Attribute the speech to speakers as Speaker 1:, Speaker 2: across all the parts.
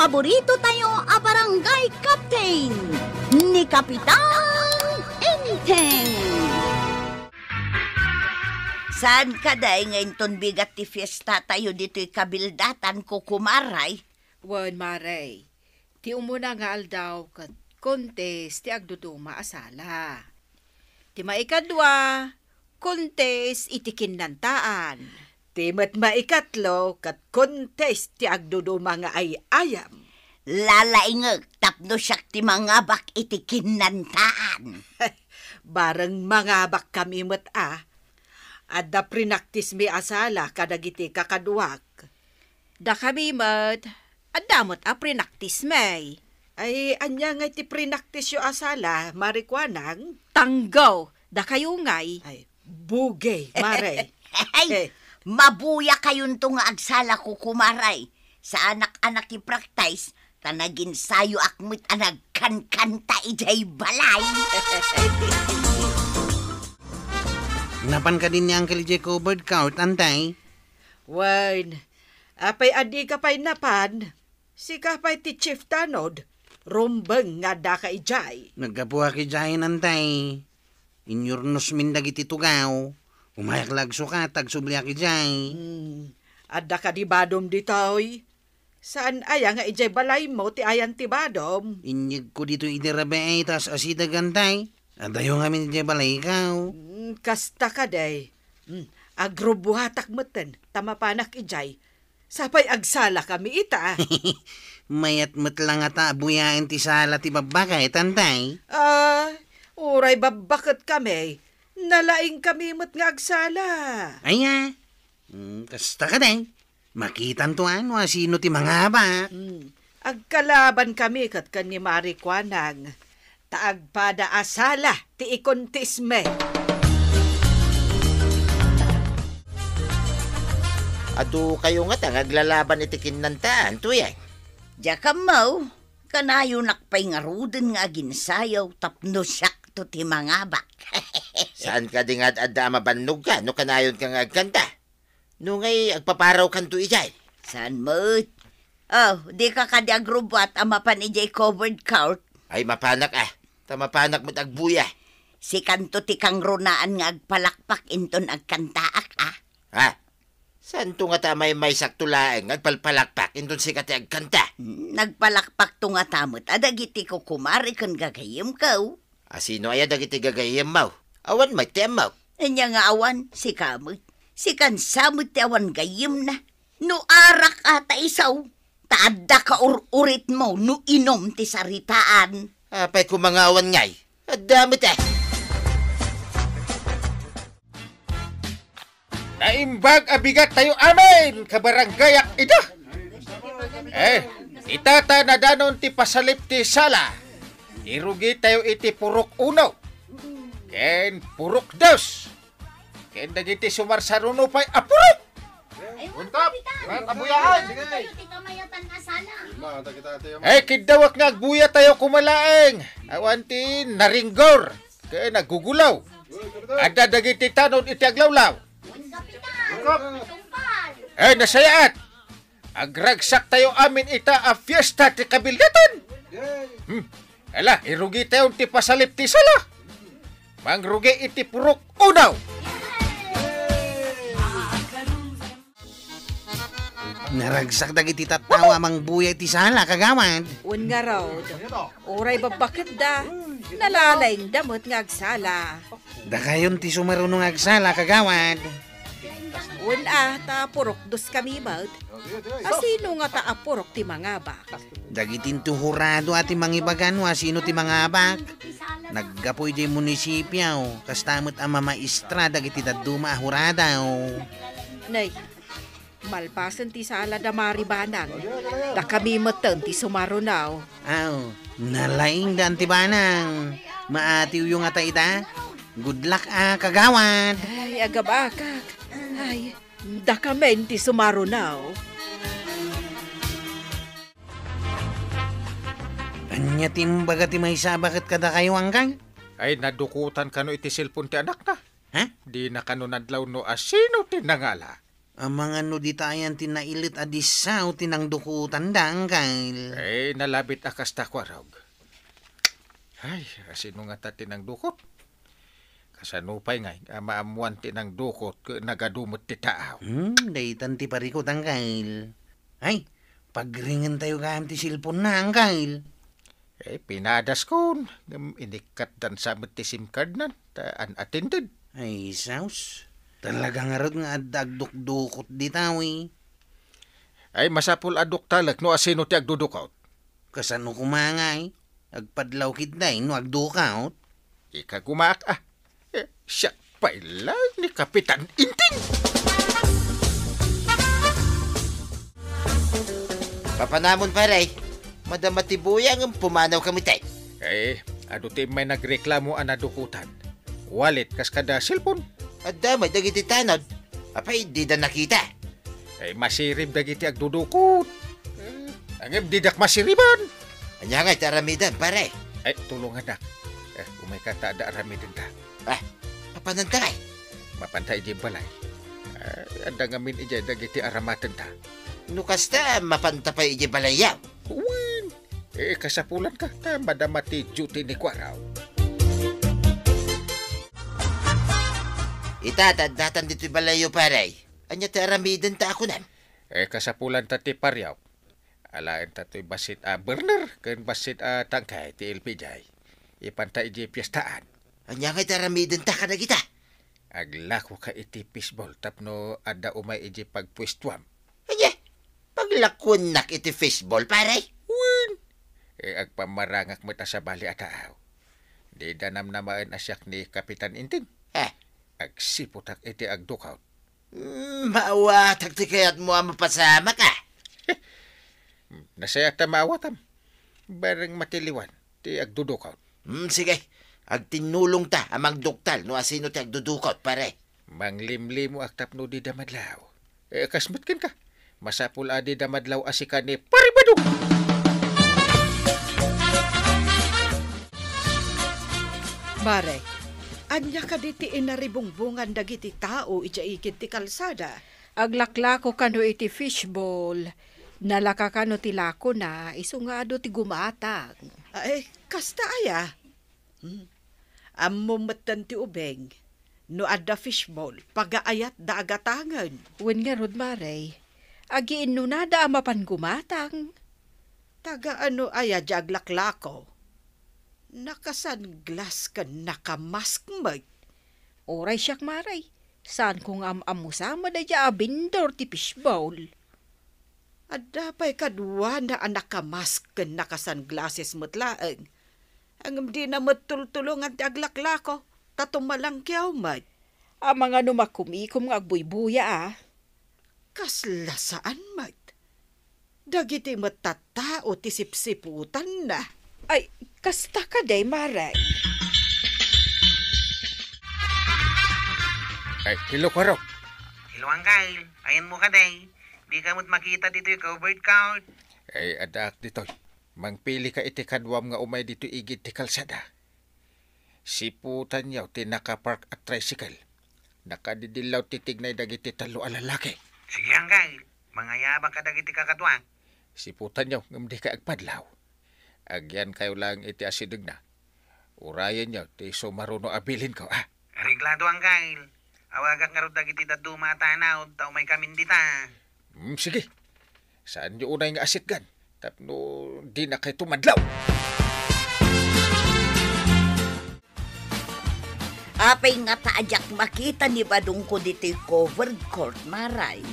Speaker 1: paborito tayo a barangay captain ni Kapitan Enteng.
Speaker 2: Saan ka day ngayon ton bigat ti fiesta tayo dito'y kabildatan ko kumaray?
Speaker 3: Wan, Maray. Ti umuna nga aldaw kat kontes ti agduduma asala. Ti maikadwa, kontes iti kinantaan.
Speaker 4: Ti met maikatlo kat kontes ti agduduma nga ay ayam.
Speaker 2: Lalaingag tapno siyak ti mangabak iti kinantaan.
Speaker 4: Bareng mangabak kami met Adda prinaktis mi asala kadagiti kakaduak.
Speaker 3: Da kami mat, adamot a prinaktis may.
Speaker 4: Ay, anya nga ti prinaktis yo asala, marikwanang?
Speaker 3: Tanggaw, da kayo ngay.
Speaker 4: Ay, bugay, Maray.
Speaker 2: Ay, mabuya kayon to nga agsala ko kumaray. Sa anak-anak i-practice, tanagin sayo akmit anag kan-kanta ijay balay.
Speaker 5: Napan ka din ni Uncle Jeko bird count, antay?
Speaker 4: Wan, apay adi ka pa'y napan, si ka pa'y ti Chief Tanod, rumbeng nga da ka ijay.
Speaker 5: Nagkapuha ki jayin, antay. Inyornos mindag iti tugaw. Umayaklag suka, tagsubli ki jay.
Speaker 4: Adda ka di badom ditoy. Saan aya nga ijay balay mo ti ayan ti badom?
Speaker 5: Inyag ko dito idirabe ay tas asida gantay. Adayo nga min ijay balay ikaw.
Speaker 4: Kasta ka day. Agrobuhatak meten, tamapanak ijay. Sapay agsala kami ita.
Speaker 5: Mayat matlang ata buyain ti sala ti babakay, tantay.
Speaker 4: Uray babakit kami. Nalaing kami mat nga agsala.
Speaker 5: Aya, kasta ka day. Makitan to ano, sino ti mga ba?
Speaker 4: Agkalaban kami kat kan ni Marikwanang. Taagpada asala ti ikontisme.
Speaker 6: Adu kayo nga naglalaban iti kinantaan, tuyay.
Speaker 2: Diya ka mo, kanayo nakpay nga ruden nga ginsayaw tapno siyak to ti mangabak.
Speaker 6: Saan ka di nga adda mabannog ka, no kanayon ka nga agkanta? No ngay agpaparaw kanto ijay.
Speaker 2: Saan mo? Oh, di ka kadi agrubat amapan ijay covered court.
Speaker 6: Ay mapanak tamapanak mo't agbuya.
Speaker 2: Si kanto ti kang runaan nga agpalakpak inton agkantaak
Speaker 6: Ha? Saan to nga tamay may saktulaeng agpalpalakpak inton si kati agkanta?
Speaker 2: Nagpalakpak to nga tamot adagiti ko kumari kan gagayim ka.
Speaker 6: Sino ay adagiti gagayim mo? Awan may temaw.
Speaker 2: Anya nga awan, si kamot. Si kan samot ti awan gayim na. No arak ata isaw. Taadda ka urit mo no inom ti saritaan.
Speaker 6: Apay kumangawan ngay. Adamit
Speaker 7: Naimbag abigat tayo amin, kabaranggayak ito. Itata na danon ti pasalip ti sala. Irugi tayo iti purok uno. Ken purok dos. Ken dagiti sumarsaruno pa'y apurok.
Speaker 8: Untap! Abuyaan!
Speaker 7: Kidawak nga agbuya tayo kumalaeng. Awanti naringgor. Kaya nagugulaw. Ada dagiti tanon iti aglawlaw. Nasayaat. Agragsak tayo amin ita a fiesta ti kabildatan. Irugi tayo ti pasalip ti sala. Mangrugi iti purok unaw.
Speaker 5: Naragsak dagiti tatawa mang buya ti sala, kagawad.
Speaker 3: Un nga raw, oray babakit da. Nalalaing damot nga agsala.
Speaker 5: Da kayon ti sumarunong agsala, kagawad.
Speaker 3: Un ta purok dos kami ba't. Asino nga ta apurok ti mga bak?
Speaker 5: Dagitin tuhurado ati mangibagan sino ti mga abak. Naggapoy di munisipyaw, kastamot ang mamaistra dagiti daduma ahuradaw.
Speaker 3: Nay, malpasan ti sala da maribanang. Da kami matan ti sumarunaw.
Speaker 5: Nalaing dan ti banang. Maatiw yung ata ita. Good luck kagawad.
Speaker 3: Ay, agabakak. Ay, da kami ti sumarunaw.
Speaker 5: Anya timbaga ti may sabakat kada kayo hanggang?
Speaker 7: Ay, nadukutan ka no iti silpon ti anak na.
Speaker 5: Ha?
Speaker 7: Di na kanunadlaw no asino ti nangala.
Speaker 5: Amang ano di tayan tinailit adisaw tinangdukutan dang kail.
Speaker 7: Nalabit akas takwarog. Ay, asino nga ta tinangdukot? Kasanupay ngay, maamuan tinangdukot ke nagadumot ti taaw.
Speaker 5: Daytan ti parikot ang kail. Ay, pagringan tayo kaham ti silpon na ang kail.
Speaker 7: Pinadas kon. Inikat dan samot ti SIM card nan. Unattended.
Speaker 5: Ay, saus. Talagang arad nga agdukdukot di tawi.
Speaker 7: Ay, masapul aduk talag no asino ti agdudukot.
Speaker 5: Kasano kumangay? Agpadlaw kitday no agdukaot.
Speaker 7: Ika gumaak siya pala ni Kapitan Inting.
Speaker 6: Papanamon paray. Madam Matibuyang pumanaw kami tay.
Speaker 7: Ado ti may nagreklamo anadukutan. Wallet kas kada cellphone.
Speaker 6: Adda may dagiti tanod. Apay di da nakita.
Speaker 7: Masirib dagiti agdudukot. Angem didak masiriban.
Speaker 6: Anya nga taramidan pare.
Speaker 7: Tulungan dak. Umay kata ada aramidan ta.
Speaker 6: Papanantay.
Speaker 7: Mapantay di balay. Anda ngamin ija dagiti aramatan ta.
Speaker 6: Nukasta mapantapay iji balayaw.
Speaker 7: Uwin. Kasapulan ka. Madamati duty ni Kwaraw.
Speaker 6: Itatandatan dito balayo paray. Anya taramidan ta ako nam.
Speaker 7: Kasapulan ta ti Paryaw. Alain ta to'y basit burner. Ken basit tangkay ti LPJ. Ipantay iji piyestaan.
Speaker 6: Anya nga taramidan ta kada kita.
Speaker 7: Aglako ka iti fishball tapno ada umay iji pagpwestuam.
Speaker 6: Anya, paglakon nak iti fishball paray.
Speaker 7: Uwin. Agpamarangak mata sa bali ataaw. Di danam namaan asyak ni Kapitan Inting. Agsiputak iti agdukaw.
Speaker 6: Maawatak ti kayat mo ang mapasama ka.
Speaker 7: Nasaya ta maawatam. Barang matiliwan ti agdudukaw.
Speaker 6: Sige, agtinulong ta amang duktal no asino ti agdudukot pare.
Speaker 7: Manglimlimo agtapno di damadlaw. Kasmatkin ka. Masapul adi damadlaw asikan ni Paribadong.
Speaker 4: Mare, anya ka diti inaribungbungan dagiti tao ija ikit ti kalsada.
Speaker 3: Aglaklako kano iti fishball. Nalaka kano ti lako na isungado ti gumatang.
Speaker 4: Kasta aya. Ammo matan ti ubeng. No adda fishball, pagaayat da agatangan.
Speaker 3: Wen nga rod maray. Agiin no na da amapan gumatang.
Speaker 4: Taga ano aya jaglaklako. Nakasanglas ka nakamask mag.
Speaker 3: Oray siyak maray. Saan kong amusama da ja abindor ti fishbowl.
Speaker 4: Adda pa'y kadwa na anak kamask ka nakasanglases mutlaang. Ang di na matultulungan ti aglaklako. Tatumalang kiyaw mag.
Speaker 3: Ang mga numakumikom nga agbuybuya
Speaker 4: Kasla saan mag? Dagiti matatao ti sipsiputan na.
Speaker 3: Ay, kasta ka day, maray.
Speaker 7: Hello, Kwaraw.
Speaker 5: Hello, Angkail. Ayan mo ka day. Di ka mo't makita dito yung covered count.
Speaker 7: Adak dito. Mangpili ka iti kadwam nga umay dito igit ti kalsada. Siputan yaw ti nakapark at tricycle. Nakadidilaw titignay dagiti talo alalaki.
Speaker 5: Sige, Angkail. Mangayabang ka dagiti kakatwang.
Speaker 7: Siputan yaw ngam di ka agpadlaw. Agyan kayo lang iti asidig na. Urayan yaw ti sumaruno abilin ko.
Speaker 5: Reglado, Angkail. Awagak nga ro dagiti daduma tanaw. Tao may kamindita.
Speaker 7: Sige. Saan yung unay nga asitgan? Tapno di na kayo tumadlaw.
Speaker 2: Apay nga taajak makita ni Badong ko dito covered court, maray.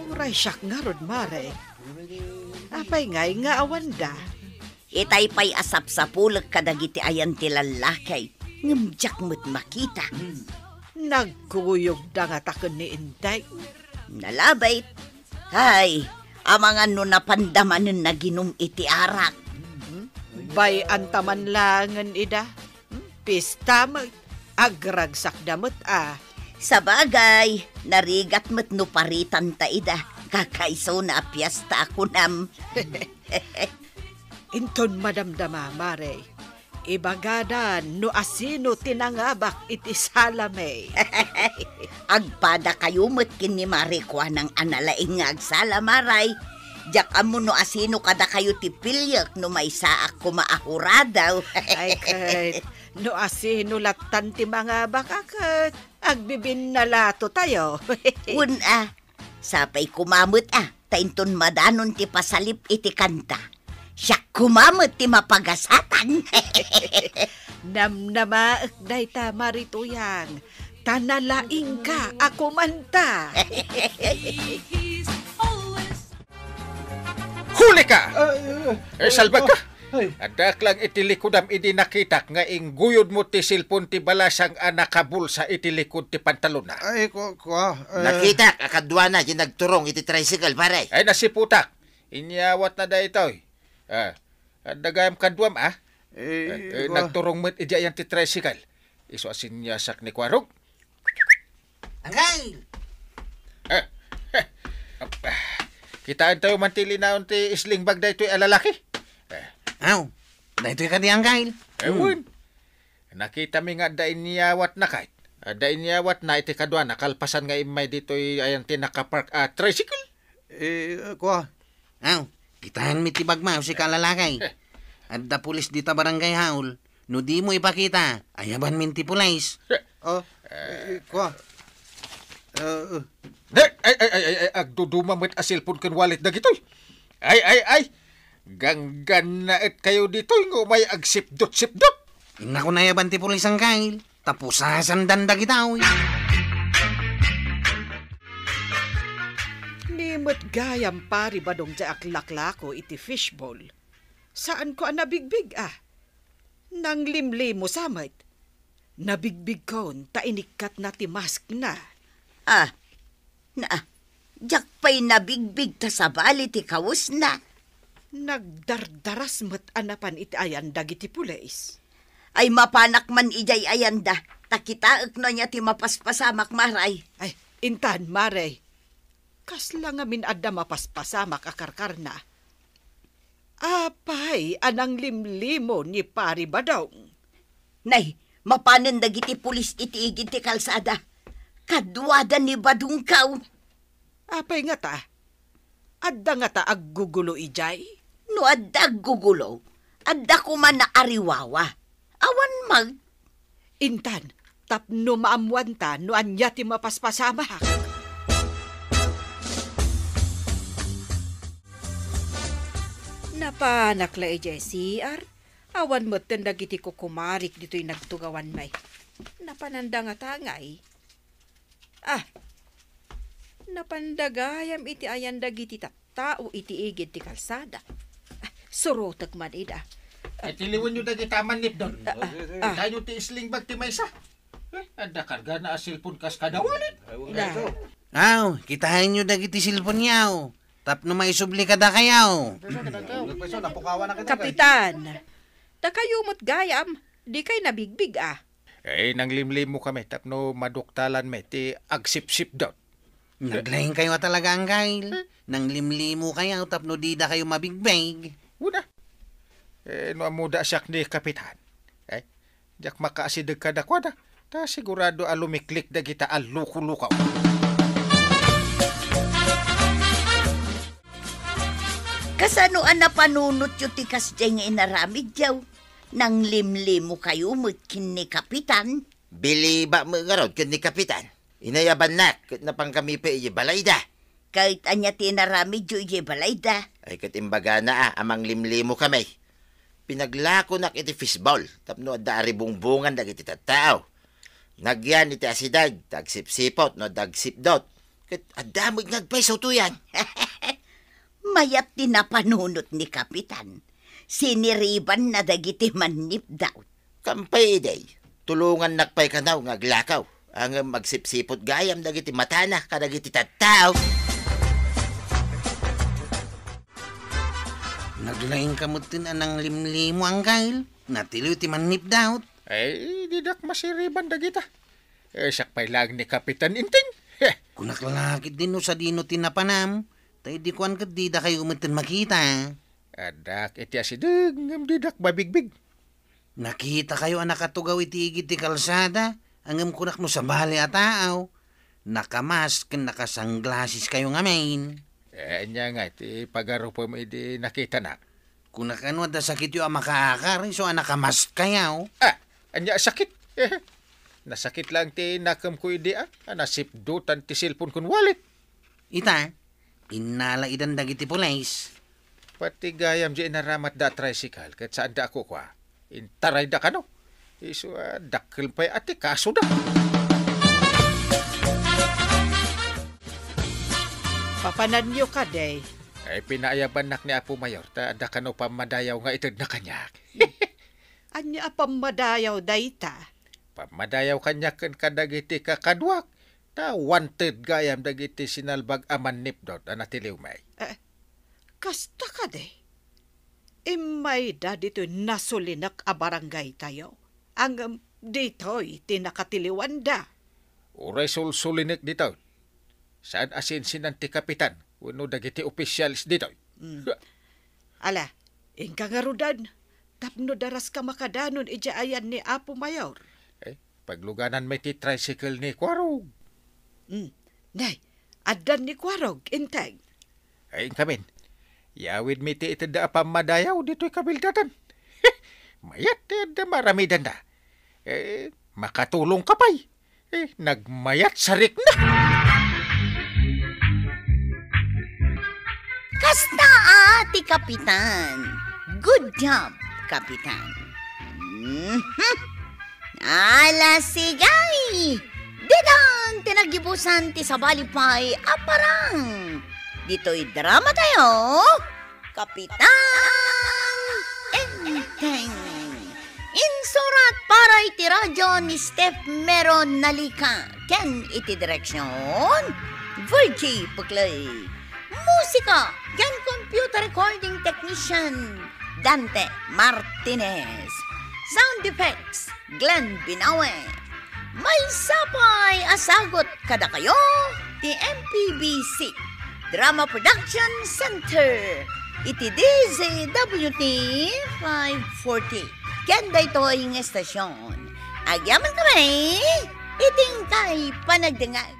Speaker 4: Uray siyak nga rod, mare. Apay ngay nga awanda.
Speaker 2: Itay pa'y asap sa pulag kadagiti ayan ti lalakay. Ngamjak mo't makita.
Speaker 4: Nagkuyog da nga takon ni Inday.
Speaker 2: Nalabay. Hay, amangan no napandamanin na ginom iti arak.
Speaker 4: Bay antaman langan ida. Pista mag. Agragsak damot
Speaker 2: Sa bagay, narigat mo't no paritan ta ida. Kakaiso na piyesta ako nam.
Speaker 4: Inton madamdama, mare. Ibagadan no asino tinangabak iti salame.
Speaker 2: Agpada kayo matkin ni Marikwa ng analaing nga agsalamaray. Diyak amo no asino kada kayo tipilyak no may saak kumaahuradaw.
Speaker 4: Ay kat, no asino latan ti mga bakakat. Agbibin na lato tayo.
Speaker 2: Sapay kumamot tainton madanon ti pasalip iti kanta. Siya kumamot ti mapagasatan.
Speaker 4: Namnamaak day ta marituyang. Tanalaing ka, ako manta.
Speaker 7: Huli ka! Salbag ka! Adak lang itilikudam idi nakitak nga ingguyod mo ti silpon ti balasang anakabulsa itilikod ti pantalon na.
Speaker 5: Ay,
Speaker 6: Nakita, akadwa na, yung nagturong iti tricycle, pare.
Speaker 7: Ay nasiputak. Inyawat na da ito. Dagayam kadwam nagturong mo iti ayan ti tricycle. Iso asin niya sak ni Kwarog.
Speaker 5: Angay!
Speaker 7: Kitaan tayo mantili na ti isling bag da ito'y alalaki.
Speaker 5: Aw, dahito ka di Angay.
Speaker 7: Ewan. Nakita mi nga da inyawat na kahit. Da inyawat na iti kadwa nakalpasan nga imay dito'y ayan ti nakapark tricycle.
Speaker 5: Aw, kitahan mi ti bagma si kalalakay. At da pulis dita barangay haul. No di mo ipakita, ayaban min ti pulis.
Speaker 7: Agduduma mo't asilpon kan walit na gito'y. Ay! Ganggan na et kayo dito'y nga may agsipdot-sipdot.
Speaker 5: Ina ko na yaban ti pulis ang kail. Tapos sasandan da gitaw.
Speaker 4: Nimot gayam pari ba dong ja aklaklako iti fishbowl? Saan ko nabigbig Nang limli mo samit. Nabigbig kon ta inikat na ti mask na.
Speaker 2: Diyak pa'y nabigbig ta sa bali ti kawus na.
Speaker 4: Nagdardaras mo't anapan iti ayan dagiti pulis.
Speaker 2: Ay mapanak man ijay ayanda. Takitaak no niya ti mapaspasamak maray.
Speaker 4: Ay, intan, Mare. Kasla nga min adda mapaspasamak akarkar na. Apay, anang limlimo ni pari badong.
Speaker 2: Nay, mapanan dagiti pulis iti igit ti kalsada. Kadwada ni badung kaw.
Speaker 4: Apay nga ta? Adda nga ta aggugulo ijay?
Speaker 2: No adda gugulo, adda ko man na ariwawa. Awan mag.
Speaker 4: Intan, tapno maamwan ta no anya ti mapaspasamak.
Speaker 3: Napanakla ijay CR. Awan mo tendag iti ko kumarik dito'y nagtugawan may. Napananda nga tangay. Napandagayam iti ayan dagiti tao iti igid ti kalsada. Surotag man ida.
Speaker 7: Tiliwan nyo dagi taman nip doon. Tayo ti isling bag ti maysa. Ada karga na asilpon kas kadawalit.
Speaker 5: Aw, kitahan nyo dagiti silpon yaw. Tapno may subli ka da kayaw.
Speaker 3: Kapitan, takayumot gayam, di kay nabigbig
Speaker 7: Nanglimlim mo kami, tapno maduktalan me, ti agsip-sip daw.
Speaker 5: Naglaing kayo talaga ang kail. Nang limlimo kayo, tapno di da kayo mabigbig.
Speaker 7: Una. No amuda siyak ni kapitan. Diyak makaasidag ka dakwada. Ta sigurado alumiklik da kita alukulukaw.
Speaker 2: Kasano na panunot yu tikas dyan nga inaramid yaw. Nang limlimo kayo mutkin ni kapitan.
Speaker 6: Bili ba mo nga rod ni kapitan? Inayaban na, kat na pang kami pa iya balayda.
Speaker 2: Kahit anya tinaramid yu iya balayda.
Speaker 6: Ay kat imbaga na amang limlimo kami. Pinaglako nak iti fishbowl, tapno adda bungbungan dagiti tattao. Nagyan iti asidag, tagsipsipot, no dagsipdot. Kat adda mo nagpaiso to yan.
Speaker 2: Mayat tinapanunot ni kapitan. Siniriban na dagiti manip daw.
Speaker 6: Kampay day, tulungan nakpay ka daw ngaglakaw. Ang magsipsipot gayam dagiti matana kadagiti tattao.
Speaker 5: Naglaing kamutin anang limlimo ang kail. Natiliw ti manip daw.
Speaker 7: Didak masiriban dagita. Sakpay lang ni Kapitan Inting.
Speaker 5: Kunak lalakit din no sa dino tinapanam. Tay di kuan kat di da kayo umitin makita.
Speaker 7: Adak iti asidag, didak babigbig.
Speaker 5: Nakita kayo ang nakatugaw iti igit ti kalsada. Angam kunak mo sa bali at tao. Nakamask, nakasanglasis kayo nga main.
Speaker 7: Anya nga, iti pagaro po mo iti nakita na.
Speaker 5: Kung nakano da sakit yung makakar, so nakamask kayo.
Speaker 7: Anya sakit. Nasakit lang ti nakam ko iti nasipdutan ti cellphone kun wallet.
Speaker 5: Ita, inala idan dagiti pulis.
Speaker 7: Pati gayam di naramat da tricycle kahit saan da ako kwa. Intaray da ka no. Iso dakil pa'y ati kaso da.
Speaker 4: Papanan niyo ka, day.
Speaker 7: Ay pinaayaban nak ni Apo Mayor ta da ka no pamadayaw nga itod na kanyak.
Speaker 4: Anya apam madayaw, day ta.
Speaker 7: Pamadayaw kanyak kan kadagiti kakadwak. Ta wanted gayam dagiti sinalbag aman nipdot anatiliw may.
Speaker 4: Kasta ka, day. Imay da dito nasulinak a barangay tayo. Ang dito'y tinakatiliwan da.
Speaker 7: Uray sulsulinik dito. Saan asin sinanti kapitan? Uno dagiti officials dito.
Speaker 4: Ala, ingka nga rudan. Tapno daras ka makadanon ijaayan ni Apo Mayor.
Speaker 7: Pagluganan may ti tricycle ni Kwarog.
Speaker 4: Day, adan ni Kwarog, integ.
Speaker 7: Ay kamin. Yawid mi ti itada pamadayaw dito'y kabildatan. Mayat da maramidan da. Makatulong ka pa'y. Nagmayat sarik na.
Speaker 2: Kasta ati kapitan. Good job, kapitan. Ala sigay. Didan tinagibusan ti sabalipay aparang. Dito'y drama tayo. Kapitan Enteng. Insurat para iti radyo ni Steph Meron Nalika. Ken iti direksyon Virgie Puklay. Musika ken computer recording technician Dante Martinez. Sound effects Glenn Binawe. May sapay asagot kada kayo ti MPBC Drama Production Center. Iti DZWT 540. Kanda ito ang estasyon. Agyaman kami, iting kay panagdangag.